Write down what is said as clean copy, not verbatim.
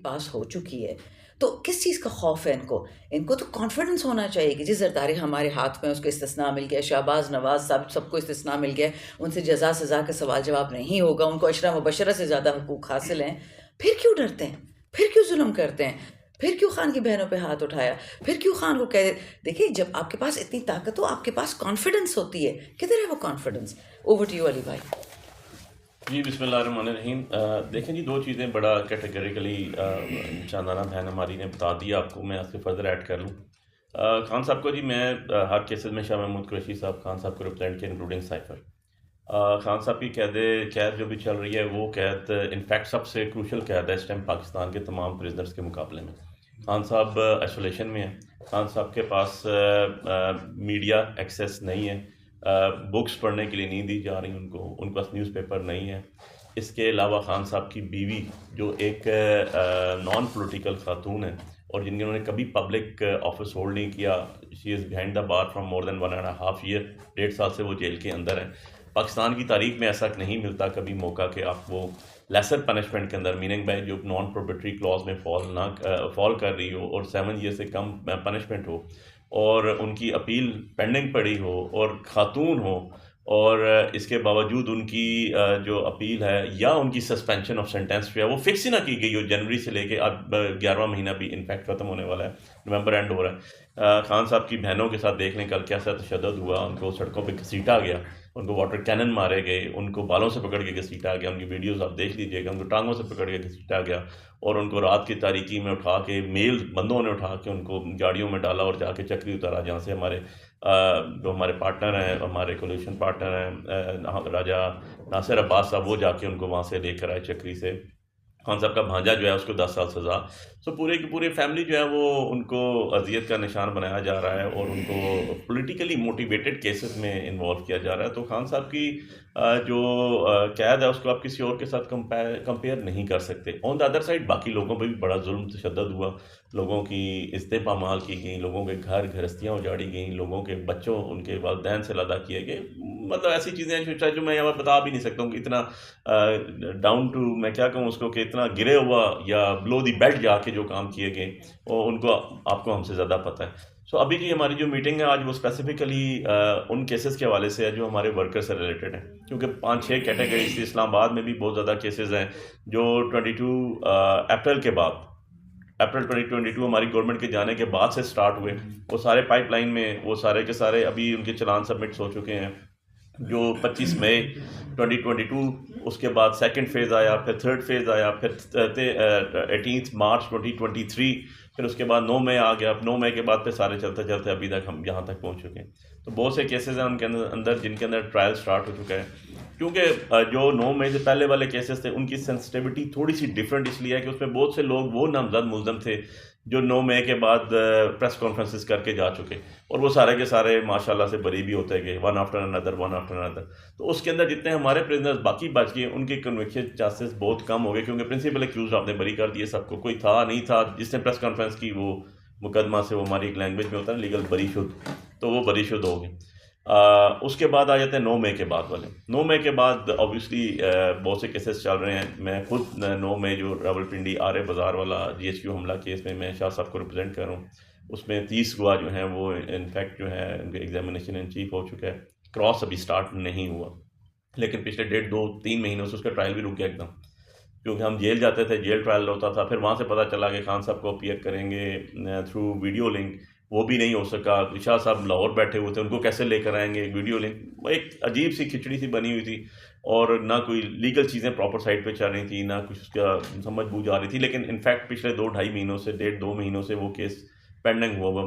पास हो चुकी है, तो किस चीज़ का खौफ है इनको? इनको तो कॉन्फिडेंस होना चाहिए कि जी ज़रदारी हमारे हाथ में, उसको इस्तिस्ना मिल गया, शहबाज नवाज़ साहब सबको इस्तिस्ना मिल गया, उनसे जज़ा सज़ा का सवाल जवाब नहीं होगा, उनको अशरा मुबशरा से ज़्यादा हुकूक हासिल हैं। फिर क्यों डरते हैं? फिर क्यों जुल्म करते हैं? फिर क्यों खान की बहनों पे हाथ उठाया? फिर क्यों खान को कह देखिए, जब आपके पास इतनी ताकत हो, आपके पास कॉन्फिडेंस होती है, किधर है वो confidence? Over to you Ali भाई। जी बिस्मिल्लाहिर्रहमानिर्रहीम। देखें जी, दो चीज़ें बड़ा कैटेगरिकली चांदाना बहन हमारी ने बता दिया आपको, मैं इसके फर्दर ऐड कर लूँ। खान साहब को जी मैं हर केसेस में शाह महमूद कुरैशी साहब खान साहब को रिप्रेजेंट किया, इंक्लूडिंग साइफर। खान साहब की कैद जो भी चल रही है, वो कैद इनफैक्ट सबसे क्रूशल कैद है इस टाइम पाकिस्तान के तमाम प्रिजनर्स के मुकाबले में। खान साहब आइसोलेशन में हैं। खान साहब के पास मीडिया एक्सेस नहीं है, बुक्स पढ़ने के लिए नहीं दी जा रही उनको, उनके पास न्यूज़पेपर नहीं है। इसके अलावा खान साहब की बीवी जो एक नॉन पॉलिटिकल खातून है और जिन्होंने कभी पब्लिक ऑफिस होल्ड नहीं किया, she is behind the bar from more than 1.5 year, 1.5 साल से वो जेल के अंदर है। पाकिस्तान की तारीख में ऐसा नहीं मिलता कभी मौका कि आप वो लेसर पनिशमेंट के अंदर, मीनिंग बाय जो नॉन प्रोबेटरी क्लॉज में फॉल कर रही हो और 7 ईयर से कम पनिशमेंट हो और उनकी अपील पेंडिंग पड़ी हो और खातून हो और इसके बावजूद उनकी जो अपील है या उनकी सस्पेंशन ऑफ सेंटेंस जो है वो फिक्स ही ना की गई हो। जनवरी से लेके अब 11वां महीना भी इनफैक्ट ख़त्म होने वाला है, नवंबर एंड हो रहा है। खान साहब की बहनों के साथ देख लें कल कैसा तशद्दुद हुआ, उनको सड़कों पे घसीटा गया, उनको वाटर कैनन मारे गए, उनको बालों से पकड़ के घसीटा गया, उनकी वीडियोस आप देख लीजिएगा, उनको टांगों से पकड़ के घसीटा गया और उनको रात की तारीकी में उठा के मेल बंदों ने उठा के उनको गाड़ियों में डाला और जाके चक्री उतारा, जहाँ से हमारे जो हमारे पार्टनर हैं, हमारे कोलिशन पार्टनर हैं राजा नासिर अब्बास साहब, वो जाके उनको वहाँ से लेकर आए चक्री से। खान साहब का भांजा जो है उसको 10 साल सज़ा। सो पूरे की पूरी फैमिली जो है वो उनको अजियत का निशान बनाया जा रहा है और उनको पॉलिटिकली मोटिवेटेड केसेस में इन्वॉल्व किया जा रहा है। तो खान साहब की जो कैद है उसको आप किसी और के साथ कंपेयर नहीं कर सकते। ऑन द अदर साइड बाकी लोगों पे भी बड़ा जुल्म तशद्दुद हुआ, लोगों की इज्जतें पामाल की गई, लोगों के घर गृहस्थियाँ उजाड़ी गई, लोगों के बच्चों उनके वालिदैन से लदा किए गए। मतलब ऐसी चीज़ें हैं जो मैं यहाँ बता भी नहीं सकता हूँ, इतना डाउन टू मैं क्या कहूँ उसको, कि इतना गिरे हुआ या बिलो दी बेल्ट जाके जो काम किए गए और उनको आपको हमसे ज़्यादा पता है। सो अभी जी हमारी जो मीटिंग है आज वो स्पेसिफिकली उन केसेस के हवाले से है जो हमारे वर्कर से रिलेटेड हैं, क्योंकि 5-6 कैटेगरीज थी। इस्लामाबाद में भी बहुत ज़्यादा केसेस हैं जो 22 अप्रैल के बाद, अप्रैल 2022 हमारी गवर्नमेंट के जाने के बाद से स्टार्ट हुए। वो सारे पाइपलाइन में, वो सारे के सारे अभी उनके चलान सबमिट हो चुके हैं। जो 25 मई 2022, उसके बाद सेकंड फेज़ आया, फिर थर्ड फेज़ आया, फिर 18 मार्च 2023, फिर उसके बाद 9 मई आ गया। अब 9 मई के बाद फिर सारे चलते चलते अभी तक हम यहाँ तक पहुँच चुके हैं। तो बहुत से केसेस हैं उनके अंदर जिनके अंदर ट्रायल स्टार्ट हो चुका है, क्योंकि जो 9 मई से पहले वाले केसेस थे उनकी सेंसिटिविटी थोड़ी सी डिफरेंट इसलिए है कि उसमें बहुत से लोग वो नामजद मुलजम थे जो 9 मई के बाद प्रेस कॉन्फ्रेंसेस करके जा चुके और वो सारे के सारे माशाल्लाह से बरी भी होते गए, वन आफ्टर अनदर। तो उसके अंदर जितने हमारे प्रिजनर्स बाकी बच गए उनके कन्विक्शन चांसेस बहुत कम हो गए, क्योंकि प्रिंसिपल एक्यूज आपने बरी कर दिए सबको, कोई था नहीं था जिसने प्रेस कॉन्फ्रेंस की वो मुकदमा से, वो हमारी एक लैंग्वेज में होता है लीगल बरीशुद, तो वो बरीशुद हो गए। उसके बाद आ जाते हैं 9 मई के बाद वाले। 9 मई के बाद ऑब्वियसली बहुत से केसेस चल रहे हैं। मैं खुद 9 मई जो रावलपिंडी आर्य बाज़ार वाला GHQ हमला केस में मैं शाह साहब को रिप्रेजेंट कर रहा हूँ, उसमें 30 गवाह जो हैं वो इनफैक्ट जो है उनके एग्जामिनेशन इन चीफ हो चुका है, क्रॉस अभी स्टार्ट नहीं हुआ, लेकिन पिछले 1.5-2-3 महीनों से उसका ट्रायल भी रुक गया एकदम, क्योंकि हम जेल जाते थे, जेल ट्रायल होता था, फिर वहाँ से पता चला कि खान साहब को अपीयर करेंगे थ्रू वीडियो लिंक, वो भी नहीं हो सका। शाह साहब लाहौर बैठे हुए थे, उनको कैसे लेकर आएंगे वीडियो लिंक, वो एक अजीब सी खिचड़ी सी बनी हुई थी और ना कोई लीगल चीज़ें प्रॉपर साइड पे चल रही थी, ना कुछ उसका समझ बूझ आ रही थी। लेकिन इनफैक्ट पिछले 2-2.5 महीनों से, 1.5-2 महीनों से वो केस पेंडिंग हुआ